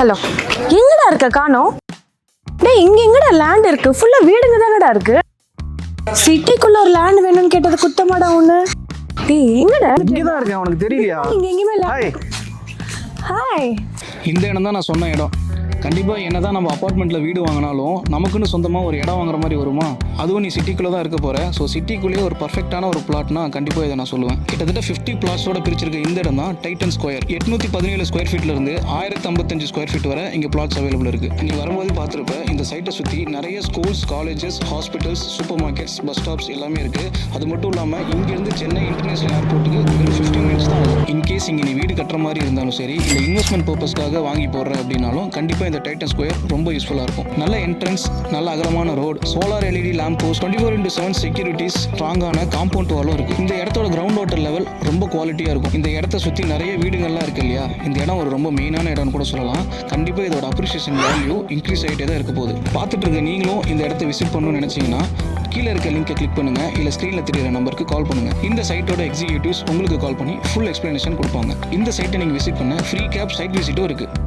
Hello, எங்கடா இருக்க காணோம்? டேய், இங்க எங்கடா லேண்ட் இருக்கு? ஃபுல்லா வீடுங்க தானடா இருக்கு. சிட்டிக்குள்ள ஒரு லேண்ட் வேணும்னு கேட்டது குத்தமாடா ஒண்ணு. டேய், எங்கடா? இங்கதான் இருக்கேன், உனக்கு தெரியலையா? இங்க எங்கேயுமே இல்ல. Hi, hi. இந்த இடம் தான் நான் சொன்ன இடம். கண்டிப்பாக என்ன தான் நம்ம அப்பார்ட்மெண்ட்டில் வீடு வாங்கினாலும் நமக்குன்னு சொந்தமாக ஒரு இடம் வாங்குற மாதிரி வருமா? அதுவும் நீ சிட்டிக்குள்ளே தான் இருக்க போகிற. ஸோ சிட்டிக்குள்ளேயே ஒரு பர்ஃபெக்டான ஒரு பிளாட்னா கண்டிப்பாக இதை நான் சொல்லுவேன். கிட்டத்தட்ட 50 பிளாட்ஸோட பிரிச்சிருக்க இந்த இடம் தான் டைட்டன் ஸ்கொயர். 817 ஸ்கொயர் ஃபீட்லேருந்து 1055 ஸ்கொயர் ஃபீட் வரை இங்கே பிளாட்ஸ் அவைலபிள் இருக்குது. நீ வரும்போது பார்த்துருப்ப, இந்த சைட்டை சுற்றி நிறைய schools, colleges, hospitals, supermarkets, bus stops எல்லாமே இருக்குது. அது மட்டும் இல்லாமல் இங்கேருந்து சென்னை இன்டர்நேஷனல் ஏர்போர்ட்டுக்கு வெறும் 15 மினிட்ஸ் தான் ஆகும். இன்கேஸ் இங்கே நீ வீடு கட்டுற மாதிரி இருந்தாலும் சரி, இல்லை இன்வெஸ்ட்மெண்ட் பர்பஸ்க்காக வாங்கி போடுற அப்படின்னாலும் கண்டிப்பாக இந்த டைட்டன் ஸ்கொயர் ரொம்ப யூஸ்ஃபுல்லாக இருக்கும். நல்ல என்ட்ரன்ஸ், நல்ல அகலமான road, solar LED lamp post, 24x7 securities, ஸ்ட்ராங்கான காம்பவுண்ட் வாலும் இருக்குது. இந்த இடத்தோட கிரவுண்ட் வாட்டர் லெவல் ரொம்ப குவாலிட்டியாக இருக்கும். இந்த இடத்த சுற்றி நிறைய வீடுகள்லாம் இருக்கு இல்லையா? இந்த இடம் ஒரு ரொம்ப மெயினான இடம்னு கூட சொல்லலாம். கண்டிப்பாக இதோட அப்ரிசியேஷன் வேல்யூ இன்க்ரீஸ் ஆகிட்டே தான் இருக்க போகுது. பார்த்துட்டு இருக்க நீங்களும் இந்த இடத்த விசிட் பண்ணணும்னு நினச்சிங்கன்னா கீழே இருக்க லிங்கை கிளிக் பண்ணுங்கள், இல்லை ஸ்க்ரீனில் தெரியுற நம்பருக்கு கால் பண்ணுங்கள். இந்த சைட்டோட எக்ஸிக்யூட்டிவ்ஸ் உங்களுக்கு கால் பண்ணி ஃபுல் எக்ஸ்ப்ளனேஷன் கொடுப்பாங்க. இந்த சைட்டை நீங்கள் விசிட் பண்ண ஃப்ரீ கேப் சைட் விசிட்டும் இருக்குது.